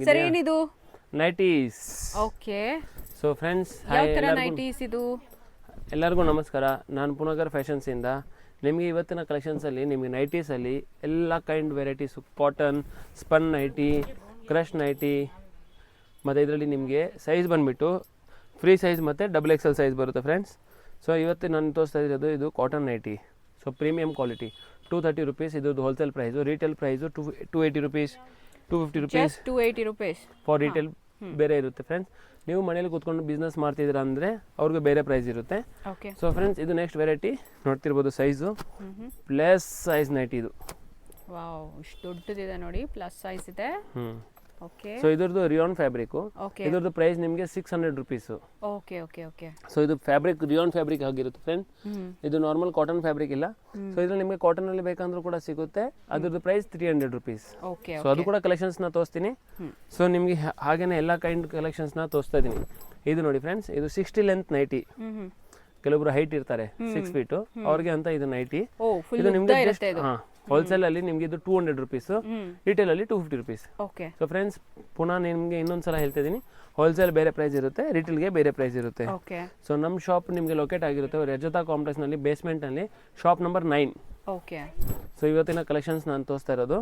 Sir ಏನಿದು nighties. Okay so friends, ಯಾವ ತರ ನೈಟೀಸ್ ಇದು? ಎಲ್ಲರಿಗೂ ನಮಸ್ಕಾರ. ನಾನು ಪುನಗರ್ ಫ್ಯಾಷನ್ಸಿಂದ ನಿಮಗೆ ಇವತ್ತಿನ ಕಲೆಕ್ಷನ್ಸಲ್ಲಿ ನಿಮಗೆ ನೈಟೀಸಲ್ಲಿ ಎಲ್ಲ kind varieties, cotton, spun nighty, crush nighty, ಮತ್ತು ಇದರಲ್ಲಿ ನಿಮಗೆ ಸೈಜ್ ಬಂದುಬಿಟ್ಟು ಫ್ರೀ ಸೈಜ್ ಮತ್ತು XXL ಸೈಜ್ ಬರುತ್ತೆ ಫ್ರೆಂಡ್ಸ್. ಸೊ ಇವತ್ತು ನಾನು ತೋರಿಸ್ತಾ ಇರೋದು ಇದು cotton nighty. So premium quality, 230 rupees ಇದ್ರದ್ದು wholesale price. Retail price 280 rupees, 250 rupees. 280 rupees for retail ಬೇರೆ ಇರುತ್ತೆ ಫ್ರೆಂಡ್ಸ್. ನೀವು ಮನೇಲಿ ಕೂತ್ಕೊಂಡು ಬಿಸ್ನೆಸ್ ಮಾಡ್ತಿದ್ದೀರಾ ಅಂದರೆ ಅವ್ರಿಗೆ ಬೇರೆ ಪ್ರೈಸ್ ಇರುತ್ತೆ. ಓಕೆ ಸೊ ಫ್ರೆಂಡ್ಸ್, ಇದು ನೆಕ್ಸ್ಟ್ ವೆರೈಟಿ ನೋಡ್ತಿರ್ಬೋದು. ಸೈಜು ಪ್ಲಸ್ ಸೈಜ್ ನೈಟಿ ಇದು. ವಾವ್, ಇಷ್ಟು ದೊಡ್ಡದಿದೆ ನೋಡಿ, ಪ್ಲಸ್ ಸೈಜ್ ಇದೆ. ಓಕೆ ಸೊ ಇದ್ರದ್ದು ರಿಯಾನ್ ಫ್ಯಾಬ್ರಿಕ್ಕು. ಓಕೆ ಇದ್ರದ್ದು ಪ್ರೈಸ್ ನಿಮಗೆ 600 rupees. Okay okay okay so ಇದು ಫ್ಯಾಬ್ರಿಕ್ ರಿಯಾನ್ ಫ್ಯಾಬ್ರಿಕ್ ಆಗಿರುತ್ತೆ ಫ್ರೆಂಡ್. ಇದು ನಾರ್ಮಲ್ ಕಾಟನ್ ಫ್ಯಾಬ್ರಿಕ್ ಇಲ್ಲ. ಸೊ ಇದ್ರಲ್ಲಿ ನಿಮಗೆ ಕಾಟನ್ ಅಲ್ಲಿ ಬೇಕಂದ್ರೂ ಕೂಡ ಸಿಗುತ್ತೆ. ಅದ್ರದ್ದು ಪ್ರೈಸ್ 300 ರುಪೀಸ್. ಓಕೆ ಸೊ ಅದು ಕೂಡ ಕಲೆಕ್ಷನ್ಸ್ ನ ತೋರಿಸ್ತೀನಿ. ಸೊ ನಿಮಗೆ ಹಾಗೇನೆ ಎಲ್ಲ ಕೈಂಡ್ ಕಲೆಕ್ಷನ್ಸ್ ನ ತೋರಿಸ್ತಾ ಇದೀನಿ. ಇದು ನೋಡಿ ಫ್ರೆಂಡ್ಸ್, ಇದು 60 ಲೆಂತ್ ನೈಟಿ. ಕೆಲವೊಬ್ರು ಹೈಟ್ ಇರ್ತಾರೆ 6 ಫೀಟ್, ಅವ್ರಿಗೆ ಅಂತ ಇದು ನೈಟಿ. ಇದು ನಿಮ್ಗೆ ಹೋಲ್ಸೇಲ್ ಅಲ್ಲಿ ನಿಮ್ಗೆ ಇದು 200 ರುಪೀಸ್, ರಿಟೇಲ್ ಅಲ್ಲಿ 250 ರುಪೀಸ್. ಓಕೆ ಸೊ ಫ್ರೆಂಡ್ಸ್, ಪುನಃ ನಿಮಗೆ ಇನ್ನೊಂದ್ಸಲ ಹೇಳ್ತಾ ಇದೀನಿ, ಹೋಲ್ಸೇಲ್ ಬೇರೆ ಪ್ರೈಸ್ ಇರುತ್ತೆ, ರಿಟೇಲ್ಗೆ ಬೇರೆ ಪ್ರೈಸ್ ಇರುತ್ತೆ. ಓಕೆ ಸೊ ನಮ್ಮ ಶಾಪ್ ನಿಮಗೆ ಲೊಕೇಟ್ ಆಗಿರುತ್ತೆ ರಜತಾ ಕಾಂಪ್ಲೆಕ್ಸ್ ನಲ್ಲಿ, ಬೇಸ್ಮೆಂಟ್ ನಲ್ಲಿ, ಶಾಪ್ ನಂಬರ್ 9. ಓಕೆ ಸೊ ಇವತ್ತಿನ ಕಲೆಕ್ಷನ್ಸ್ ನಾನು ತೋರಿಸ್ತಾ ಇರೋದು.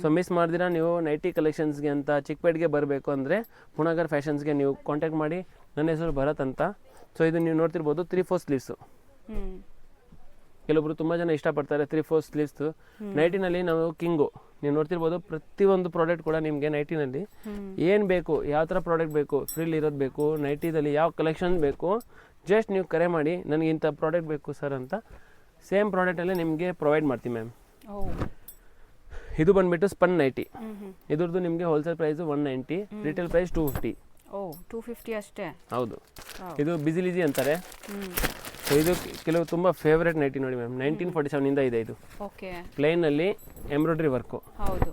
ಸೊ ಮಿಸ್ ಮಾಡ್ದಿರಾ ನೀವು ನೈಟಿ ಕಲೆಕ್ಷನ್ಸ್ಗೆ ಅಂತ ಚಿಕ್ಕಪೇಟ್ಗೆ ಬರಬೇಕು ಅಂದರೆ ಪುನಗರ್ ಫ್ಯಾಷನ್ಸ್ಗೆ ನೀವು ಕಾಂಟ್ಯಾಕ್ಟ್ ಮಾಡಿ. ನನ್ನ ಹೆಸರು ಭರತ್ ಅಂತ. ಸೊ ಇದು ನೀವು ನೋಡ್ತಿರ್ಬೋದು 3/4 ಸ್ಲೀವ್ಸು. ಕೆಲವೊಬ್ರು ತುಂಬ ಜನ ಇಷ್ಟಪಡ್ತಾರೆ 3/4 ಸ್ಲೀವ್ಸ್ ನೈಟಿನಲ್ಲಿ. ನಾವು ಕಿಂಗು ನೀವು ನೋಡ್ತಿರ್ಬೋದು, ಪ್ರತಿಯೊಂದು ಪ್ರಾಡಕ್ಟ್ ಕೂಡ ನಿಮಗೆ ನೈಟಿನಲ್ಲಿ ಏನು ಬೇಕು, ಯಾವ ಥರ ಪ್ರಾಡಕ್ಟ್ ಬೇಕು, ಫ್ರೀಲ್ ಇರೋದು ಬೇಕು, ನೈಟಿದಲ್ಲಿ ಯಾವ ಕಲೆಕ್ಷನ್ ಬೇಕು, ಜಸ್ಟ್ ನೀವು ಕರೆ ಮಾಡಿ ನನಗೆ ಇಂಥ ಪ್ರಾಡಕ್ಟ್ ಬೇಕು ಸರ್ ಅಂತ. ಸೇಮ್ ಪ್ರಾಡಕ್ಟಲ್ಲೇ ನಿಮಗೆ ಪ್ರೊವೈಡ್ ಮಾಡ್ತೀವಿ ಮ್ಯಾಮ್. ಇದು ಬಂದುಬಿಟ್ಟು ಸ್ಪನ್ ನೈಟಿ. ಇದ್ರದ್ದು ನಿಮಗೆ ಹೋಲ್ಸೇಲ್ ಪ್ರೈಸು 190, ರಿಟೇಲ್ ಪ್ರೈಸ್ 250. 250 ಅಷ್ಟೇ. ಹೌದು, ಇದು ಬಿಸಿಲಿಜಿ ಅಂತಾರೆ. ಸೊ ಇದು ಕೆಲವು ತುಂಬ ಫೇವ್ರೇಟ್ ನೈಟಿ ನೋಡಿ ಮ್ಯಾಮ್. 1947 ಇಂದ ಇದೆ ಇದು. ಓಕೆ ಪ್ಲೈನಲ್ಲಿ ಎಂಬ್ರಾಯ್ಡ್ರಿ ವರ್ಕು. ಹೌದು.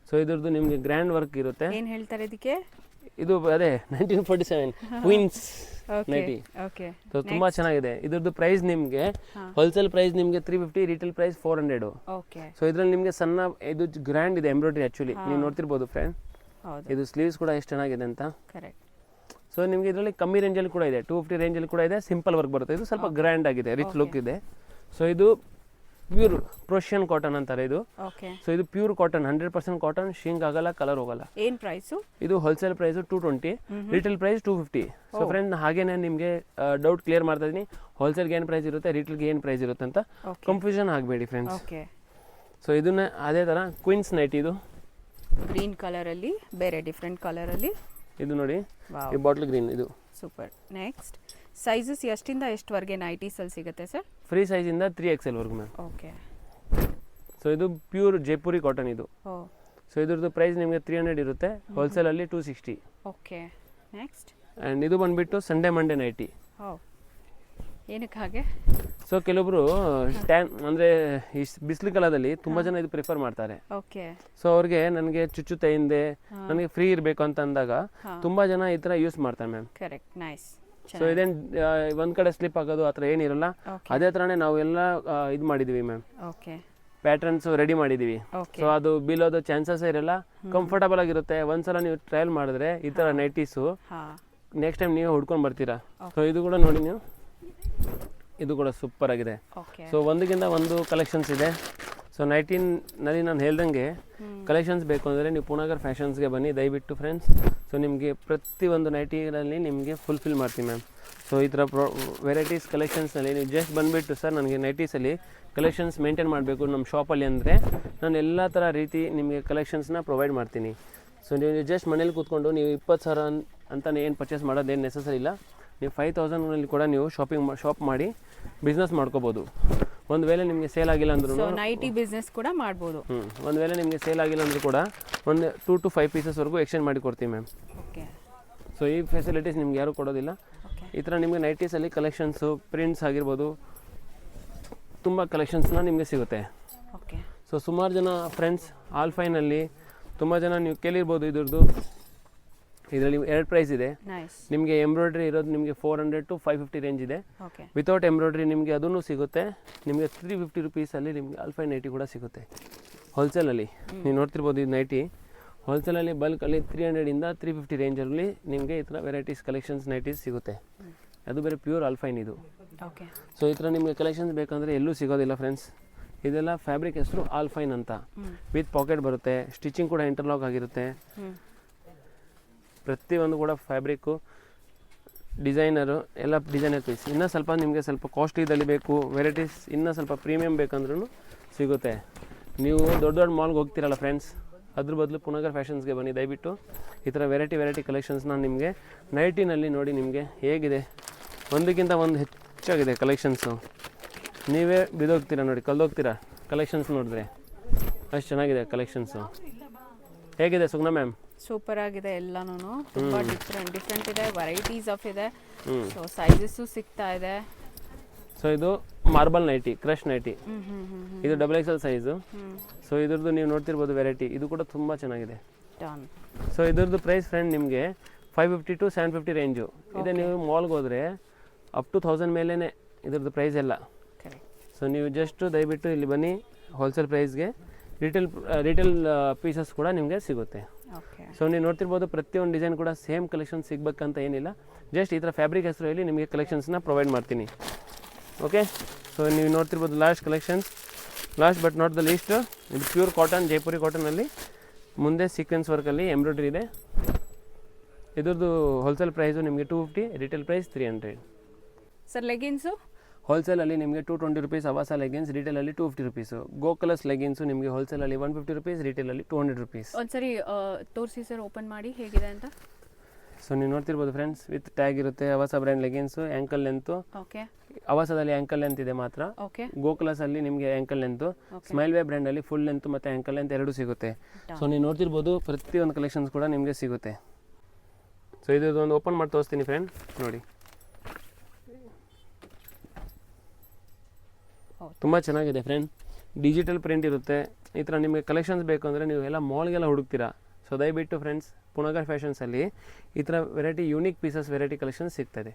ಸೊ ಇದ್ರದ್ದು ನಿಮಗೆ ಗ್ರ್ಯಾಂಡ್ ವರ್ಕ್ ಇರುತ್ತೆ. ಏನು ಹೇಳ್ತಾರೆ ಇದಕ್ಕೆ? ಇದು ಅದೇ 1947 ಕ್ವೀನ್ಸ್ ನೈಟಿ. ಓಕೆ ಸೊ ತುಂಬಾ ಚೆನ್ನಾಗಿದೆ. ಇದ್ರದ್ದು ಪ್ರೈಸ್ ನಿಮಗೆ ಹೋಲ್ಸೇಲ್ ಪ್ರೈಸ್ ನಿಮಗೆ 350, ರಿಟೇಲ್ ಪ್ರೈಸ್ 400. ಓಕೆ ಸೊ ಇದ್ರಲ್ಲಿ ನಿಮಗೆ ಸಣ್ಣ ಇದು ಗ್ರ್ಯಾಂಡ್ ಇದೆ ಎಂಬ್ರಾಯ್ಡ್ರಿ. ಆಕ್ಚುಲಿ ನೀವು ನೋಡ್ತಿರ್ಬೋದು ಫ್ರೆಂಡ್, ಇದು ಸ್ಲೀವ್ಸ್ ಕೂಡ ಎಷ್ಟು ಚೆನ್ನಾಗಿದೆ ಅಂತ. ಕರೆಕ್ಟ್. ಸೊ ನಿಮಗೆ ಇದರಲ್ಲಿ ಕಮ್ಮಿ ರೇಂಜಲ್ಲಿ ಕೂಡ ಇದೆ, 250 ರೇಂಜಲ್ಲಿ ಕೂಡ ಇದೆ. ಸಿಂಪಲ್ ವರ್ಕ್ ಬರುತ್ತೆ. ಇದು ಸ್ವಲ್ಪ ಗ್ರ್ಯಾಂಡ್ ಆಗಿದೆ, ರಿಚ್ ಲುಕ್ ಇದೆ. ಸೊ ಇದು ಪ್ಯೂರ್ ಪ್ರೊಷಿಯನ್ ಕಾಟನ್ ಅಂತಾರೆ ಇದು. ಓಕೆ. ಸೊ ಇದು ಪ್ಯೂರ್ ಕಾಟನ್, 100% ಕಾಟನ್, ಶಿಂಕ್ ಆಗಲ್ಲ, ಕಲರ್ ಹೋಗಲ್ಲ. ಏನು ಪ್ರೈಸು? ಇದು wholesale price 220, retail price 250. So friend, ಹಾಗೇನೆ ನಿಮಗೆ ಡೌಟ್ ಕ್ಲಿಯರ್ ಮಾಡ್ತಾ ಇದೀನಿ, ಹೋಲ್ಸೇಲ್ಗೆ ಏನು ಪ್ರೈಸ್ ಇರುತ್ತೆ, ರಿಟೇಲ್ಗೆ ಏನು ಪ್ರೈಸ್ ಇರುತ್ತೆ ಅಂತ ಕನ್ಫ್ಯೂಷನ್ ಆಗಬೇಡಿ ಫ್ರೆಂಡ್ಸ್. ಓಕೆ. ಸೊ ಇದನ್ನ ಅದೇ ಥರ ಕ್ವೀನ್ಸ್ ನೈಟ್. ಇದು ಗ್ರೀನ್ ಕಲರಲ್ಲಿ, ಬೇರೆ ಡಿಫ್ರೆಂಟ್ ಕಲರಲ್ಲಿ. ಇದು ನೋಡಿ, ಈ ಬಾಟ್ಲ್ ಗ್ರೀನ್. ಇದು ಸೂಪರ್. ನೆಕ್ಸ್ಟ್, ಸೈಜಸ್ ಎಷ್ಟಿಂದ ಎಷ್ಟವರೆಗೆ ನೈಟೀಸಲ್ಲಿ ಸಿಗುತ್ತೆ ಸರ್? ಫ್ರೀ ಸೈಜಿಂದ 3XL ವರೆಗೂ ಮ್ಯಾಮ್. ಓಕೆ. ಸೊ ಇದು ಪ್ಯೂರ್ ಜೈಪುರಿ ಕಾಟನ್ ಇದು. ಸೊ ಇದ್ರದ್ದು ಪ್ರೈಸ್ ನಿಮಗೆ 300 ಇರುತ್ತೆ, ಹೋಲ್ಸೇಲಲ್ಲಿ 260. ಓಕೆ. ನೆಕ್ಸ್ಟ್, ಆ್ಯಂಡ್ ಇದು ಬಂದುಬಿಟ್ಟು ಸಂಡೇ ಮಂಡೇ ನೈಟಿ. ಏನಕ್ಕೆ ಹಾಗೆ? ಸೊ ಕೆಲವೊಬ್ರು ಟ್ಯಾನ್ ಅಂದರೆ ಈ ಬಿಸಿಲು ಕಾಲದಲ್ಲಿ ತುಂಬ ಜನ ಇದು ಪ್ರಿಫರ್ ಮಾಡ್ತಾರೆ. ಓಕೆ. ಸೊ ಅವ್ರಿಗೆ ನನಗೆ ಚುಚ್ಚುತ್ತೆ ಹಿಂದೆ, ನನಗೆ ಫ್ರೀ ಇರಬೇಕು ಅಂತ ಅಂದಾಗ ತುಂಬ ಜನ ಈ ಥರ ಯೂಸ್ ಮಾಡ್ತಾರೆ ಮ್ಯಾಮ್. ಕರೆಕ್ಟ್. ನೈಸ್. ಸೊ ಇದೇನು ಒಂದು ಕಡೆ ಸ್ಲಿಪ್ ಆಗೋದು ಆ ಥರ ಏನಿರಲ್ಲ. ಅದೇ ಥರನೇ ನಾವು ಎಲ್ಲ ಇದು ಮಾಡಿದ್ದೀವಿ ಮ್ಯಾಮ್. ಓಕೆ. ಪ್ಯಾಟರ್ನ್ಸ್ ರೆಡಿ ಮಾಡಿದ್ದೀವಿ. ಸೊ ಅದು ಬೀಳೋದು ಚಾನ್ಸಸ್ ಇರಲ್ಲ, ಕಂಫರ್ಟಬಲ್ ಆಗಿರುತ್ತೆ. ಒಂದ್ಸಲ ನೀವು ಟ್ರಯಲ್ ಮಾಡಿದ್ರೆ ಈ ಥರ ನೈಟೀಸು ನೆಕ್ಸ್ಟ್ ಟೈಮ್ ನೀವು ಹುಡ್ಕೊಂಡು ಬರ್ತೀರಾ. ಸೊ ಇದು ಕೂಡ ನೋಡಿ ನೀವು, ಇದು ಕೂಡ ಸೂಪರ್ ಆಗಿದೆ. ಸೊ ಒಂದಕ್ಕಿಂತ ಒಂದು ಕಲೆಕ್ಷನ್ಸ್ ಇದೆ. ಸೊ 19ನಲ್ಲಿ ನಾನು ಹೇಳ್ದಂಗೆ ಕಲೆಕ್ಷನ್ಸ್ ಬೇಕು ಅಂದರೆ ನೀವು ಪುನಗರ್ ಫ್ಯಾಷನ್ಸ್ಗೆ ಬನ್ನಿ ದಯವಿಟ್ಟು ಫ್ರೆಂಡ್ಸ್. ಸೊ ನಿಮಗೆ ಪ್ರತಿಯೊಂದು ನೈಟಿಗಳಲ್ಲಿ ನಿಮಗೆ ಫುಲ್ಫಿಲ್ ಮಾಡ್ತೀವಿ ಮ್ಯಾಮ್. ಸೊ ಈ ಥರ ವೆರೈಟೀಸ್ ಕಲೆಕ್ಷನ್ಸ್ನಲ್ಲಿ ನೀವು ಜಸ್ಟ್ ಬಂದುಬಿಟ್ಟು ಸರ್ ನನಗೆ ನೈಟೀಸಲ್ಲಿ ಕಲೆಕ್ಷನ್ಸ್ ಮೇಂಟೈನ್ ಮಾಡಬೇಕು ನಮ್ಮ ಶಾಪಲ್ಲಿ ಅಂದರೆ ನಾನು ಎಲ್ಲ ಥರ ರೀತಿ ನಿಮಗೆ ಕಲೆಕ್ಷನ್ಸ್ನ ಪ್ರೊವೈಡ್ ಮಾಡ್ತೀನಿ. ಸೊ ನೀವು ಜಸ್ಟ್ ಮನೇಲಿ ಕೂತ್ಕೊಂಡು ನೀವು 20,000 ಅಂತಲೇ ಏನು ಪರ್ಚೇಸ್ ಮಾಡೋದೇನು ನೆಸಸರಿ ಇಲ್ಲ. ನೀವು 5,000ನಲ್ಲಿ ಕೂಡ ನೀವು ಶಾಪ್ ಮಾಡಿ ಬಿಸ್ನೆಸ್ ಮಾಡ್ಕೋಬೋದು. ಒಂದು ವೇಳೆ ನಿಮಗೆ ಸೇಲ್ ಆಗಿಲ್ಲ ಅಂದ್ರೂ ನೈಟಿ ಬಿಸ್ನೆಸ್ ಕೂಡ ಮಾಡ್ಬೋದು. ಒಂದು ವೇಳೆ ನಿಮಗೆ ಸೇಲ್ ಆಗಿಲ್ಲ ಅಂದರೂ ಕೂಡ ಒಂದು 2 to 5 ಪೀಸಸ್ವರೆಗೂ ಎಕ್ಸ್ಚೇಂಜ್ ಮಾಡಿ ಕೊಡ್ತೀವಿ ಮ್ಯಾಮ್. ಓಕೆ. ಸೊ ಈ ಫೆಸಿಲಿಟೀಸ್ ನಿಮ್ಗೆ ಯಾರೂ ಕೊಡೋದಿಲ್ಲ. ಈ ಥರ ನಿಮಗೆ ನೈಟೀಸಲ್ಲಿ ಕಲೆಕ್ಷನ್ಸು, ಪ್ರಿಂಟ್ಸ್ ಆಗಿರ್ಬೋದು, ತುಂಬ ಕಲೆಕ್ಷನ್ಸ್ನ ನಿಮಗೆ ಸಿಗುತ್ತೆ. ಓಕೆ. ಸೊ ಸುಮಾರು ಜನ ಫ್ರೆಂಡ್ಸ್ ಆಲ್ಫೈನಲ್ಲಿ ತುಂಬ ಜನ ನೀವು ಕೇಳಿರ್ಬೋದು ಇದ್ರದ್ದು. ಇದರಲ್ಲಿ 2 ಪ್ರೈಸ್ ಇದೆ. ನಿಮಗೆ ಎಂಬ್ರಾಯ್ಡ್ರಿ ಇರೋದು ನಿಮಗೆ 400 to 550 ರೇಂಜ್ ಇದೆ. ವಿತೌಟ್ ಎಂಬ್ರಾಯ್ಡ್ರಿ ನಿಮಗೆ ಅದೂ ಸಿಗುತ್ತೆ. ನಿಮಗೆ 350 ರುಪೀಸಲ್ಲಿ ನಿಮಗೆ ಆಲ್ಫೈ ನೈಟಿ ಕೂಡ ಸಿಗುತ್ತೆ ಹೋಲ್ಸೇಲಲ್ಲಿ. ನೀವು ನೋಡ್ತಿರ್ಬೋದು, ಇದು ನೈಟಿ ಹೋಲ್ಸೇಲಲ್ಲಿ ಬಲ್ಕಲ್ಲಿ 300ಇಂದ 350 ರೇಂಜಲ್ಲಿ ನಿಮಗೆ ಈ ಥರ ವೆರೈಟೀಸ್ ಕಲೆಕ್ಷನ್ಸ್ ನೈಟೀಸ್ ಸಿಗುತ್ತೆ. ಅದು ಬೇರೆ ಪ್ಯೂರ್ ಆಲ್ಫೈನ್ ಇದು. ಓಕೆ. ಸೊ ಈ ಥರ ನಿಮಗೆ ಕಲೆಕ್ಷನ್ಸ್ ಬೇಕಂದರೆ ಎಲ್ಲೂ ಸಿಗೋದಿಲ್ಲ ಫ್ರೆಂಡ್ಸ್. ಇದೆಲ್ಲ ಫ್ಯಾಬ್ರಿಕ್ ಹೆಸರು ಆಲ್ಫೈನ್ ಅಂತ. ವಿತ್ ಪಾಕೆಟ್ ಬರುತ್ತೆ, ಸ್ಟಿಚಿಂಗ್ ಕೂಡ ಇಂಟರ್ಲಾಕ್ ಆಗಿರುತ್ತೆ. ಪ್ರತಿಯೊಂದು ಕೂಡ ಫ್ಯಾಬ್ರಿಕ್ಕು ಡಿಸೈನರು ಎಲ್ಲ ಡಿಸೈನರ್ ಪೀಸ್. ಇನ್ನೂ ಸ್ವಲ್ಪ ನಿಮಗೆ ಸ್ವಲ್ಪ ಕಾಸ್ಟ್ಲಿದಲ್ಲಿ ಬೇಕು, ವೆರೈಟೀಸ್ ಇನ್ನೂ ಸ್ವಲ್ಪ ಪ್ರೀಮಿಯಮ್ ಬೇಕಂದ್ರೂ ಸಿಗುತ್ತೆ. ನೀವು ದೊಡ್ಡ ದೊಡ್ಡ ಮಾಲ್ಗೆ ಹೋಗ್ತೀರಲ್ಲ ಫ್ರೆಂಡ್ಸ್, ಅದ್ರ ಬದಲು ಪುನಗರ್ ಫ್ಯಾಷನ್ಸ್ಗೆ ಬನ್ನಿ. ದಯವಿಟ್ಟು ಈ ಥರ ವೆರೈಟಿ ಕಲೆಕ್ಷನ್ಸ್ನ ನಿಮಗೆ ನೈಟಿನಲ್ಲಿ ನೋಡಿ ನಿಮಗೆ ಹೇಗಿದೆ, ಒಂದಕ್ಕಿಂತ ಒಂದು ಹೆಚ್ಚಾಗಿದೆ ಕಲೆಕ್ಷನ್ಸು. ನೀವೇ ಬಿದ್ದೋಗ್ತೀರಾ ನೋಡಿ, ಕಲ್ದೋಗ್ತೀರಾ ಕಲೆಕ್ಷನ್ಸ್ ನೋಡಿದ್ರೆ, ಅಷ್ಟು ಚೆನ್ನಾಗಿದೆ ಕಲೆಕ್ಷನ್ಸು. ಹೇಗಿದೆ ಸುಗ್ನಾ ಮ್ಯಾಮ್? ಸೂಪರ್ ಆಗಿದೆ ಎಲ್ಲನೂ, ತುಂಬ ಡಿಫ್ರೆಂಟ್ ಇದೆ, ವೆರೈಟೀಸ್ ಆಫ್ ಇದೆ. ಸೊ ಸೈಜಸ್ಸು ಸಿಗ್ತಾ ಇದೆ. ಸೊ ಇದು ಮಾರ್ಬಲ್ ನೈಟಿ, ಕ್ರಶ್ ನೈಟಿ, ಇದು XXL ಸೈಜು. ಸೊ ಇದ್ರದ್ದು ನೀವು ನೋಡ್ತಿರ್ಬೋದು ವೆರೈಟಿ, ಇದು ಕೂಡ ತುಂಬ ಚೆನ್ನಾಗಿದೆ. ಸೊ ಇದ್ರದ್ದು ಪ್ರೈಸ್ ಫ್ರೆಂಡ್ ನಿಮಗೆ 550 to 750 ರೇಂಜು ಇದೆ. ನೀವು ಮಾಲ್ಗೆ ಹೋದರೆ ಅಪ್ ಟು 1000 ಮೇಲೇ ಇದ್ರದ್ದು ಪ್ರೈಸ್ ಎಲ್ಲ. ಸೊ ನೀವು ಜಸ್ಟ್ ದಯವಿಟ್ಟು ಇಲ್ಲಿ ಬನ್ನಿ, ಹೋಲ್ಸೇಲ್ ಪ್ರೈಸ್ಗೆ ರಿಟೇಲ್ ಪೀಸಸ್ ಕೂಡ ನಿಮಗೆ ಸಿಗುತ್ತೆ. ಸೊ ನೀವು ನೋಡ್ತಿರ್ಬೋದು ಪ್ರತಿಯೊಂದು ಡಿಸೈನ್ ಕೂಡ ಸೇಮ್ ಕಲೆಕ್ಷನ್ ಸಿಗಬೇಕಂತ ಏನಿಲ್ಲ, ಜಸ್ಟ್ ಈ ಥರ ಫ್ಯಾಬ್ರಿಕ್ ಹೆಸರು ಹೇಳಿ ನಿಮಗೆ ಕಲೆಕ್ಷನ್ಸ್ನ ಪ್ರೊವೈಡ್ ಮಾಡ್ತೀನಿ. ಓಕೆ. ಸೊ ನೀವು ನೋಡ್ತಿರ್ಬೋದು last but not the least, ಇದು ಪ್ಯೂರ್ ಕಾಟನ್, ಜೈಪುರಿ ಕಾಟನಲ್ಲಿ ಮುಂದೆ ಸೀಕ್ವೆನ್ಸ್ ವರ್ಕಲ್ಲಿ ಎಂಬ್ರಾಯ್ಡ್ರಿ ಇದೆ. ಇದ್ರದ್ದು ಹೋಲ್ಸೇಲ್ ಪ್ರೈಸು ನಿಮಗೆ 250, ರಿಟೇಲ್ ಪ್ರೈಸ್ 300. ಸರ್ ಲೆಗಿನ್ಸು ಹೋಲ್ಸೇಲಲ್ಲಿ ನಿಮಗೆ 220 ರುಪೀಸ್ ಅವಾಸ ಲೆಗಿನ್ಸ್, ರಿಟೇಲಲ್ಲಿ 250 ರುಪೀಸು. ಗೋಕಲಸ್ ಲೆಗಿನ್ಸು ನಿಮಗೆ ಹೋಲ್ಸೇಲಲ್ಲಿ 150 ರುಪೀಸ್, ರಿಟೇಲಲ್ಲಿ 200 ರುಪೀಸ್. ಒಂದ್ಸರಿ ತೋರಿಸಿ ಸರ್, ಓಪನ್ ಮಾಡಿ ಹೇಗಿದೆ ಅಂತ. ಸೊ ನೀವು ನೋಡ್ತಿರ್ಬೋದು ಫ್ರೆಂಡ್ಸ್, ವಿತ್ ಟ್ಯಾಗ್ ಇರುತ್ತೆ. Avaasa brand leggings, ankle length. Okay. ಅವಾಸದಲ್ಲಿ ಆ್ಯಂಕಲ್ ಲೆಂತ್ ಇದೆ ಮಾತ್ರ. ಓಕೆ. ಗೋಕಲಸಲ್ಲಿ ನಿಮಗೆ ಆ್ಯಂಕಲ್ ಲೆಂತು, ಸ್ಮೈಲ್ ವೇ ಬ್ರ್ಯಾಂಡಲ್ಲಿ ಫುಲ್ ಲೆಂತ್ ಮತ್ತು ಆ್ಯಂಕಲ್ ಲೆಂತ್ ಎರಡೂ ಸಿಗುತ್ತೆ. ಸೊ ನೀವು ನೋಡ್ತಿರ್ಬೋದು ಪ್ರತಿಯೊಂದು ಕಲೆಕ್ಷನ್ಸ್ ಕೂಡ ನಿಮಗೆ ಸಿಗುತ್ತೆ. ಸೊ ಇದು ಒಂದು ಓಪನ್ ಮಾಡಿ ತೋರಿಸ್ತೀನಿ ಫ್ರೆಂಡ್, ನೋಡಿ ತುಂಬ ಚೆನ್ನಾಗಿದೆ ಫ್ರೆಂಡ್. ಡಿಜಿಟಲ್ ಪ್ರಿಂಟ್ ಇರುತ್ತೆ. ಈ ಥರ ನಿಮಗೆ ಕಲೆಕ್ಷನ್ಸ್ ಬೇಕು ಅಂದರೆ ನೀವು ಎಲ್ಲ ಮಾಲ್ಗೆಲ್ಲ ಹುಡುಕ್ತೀರಾ. ಸೊ ದಯವಿಟ್ಟು ಫ್ರೆಂಡ್ಸ್, ಪುನಗರ್ ಫ್ಯಾಷನ್ಸಲ್ಲಿ ಈ ಥರ variety unique pieces variety collections ಸಿಗ್ತದೆ.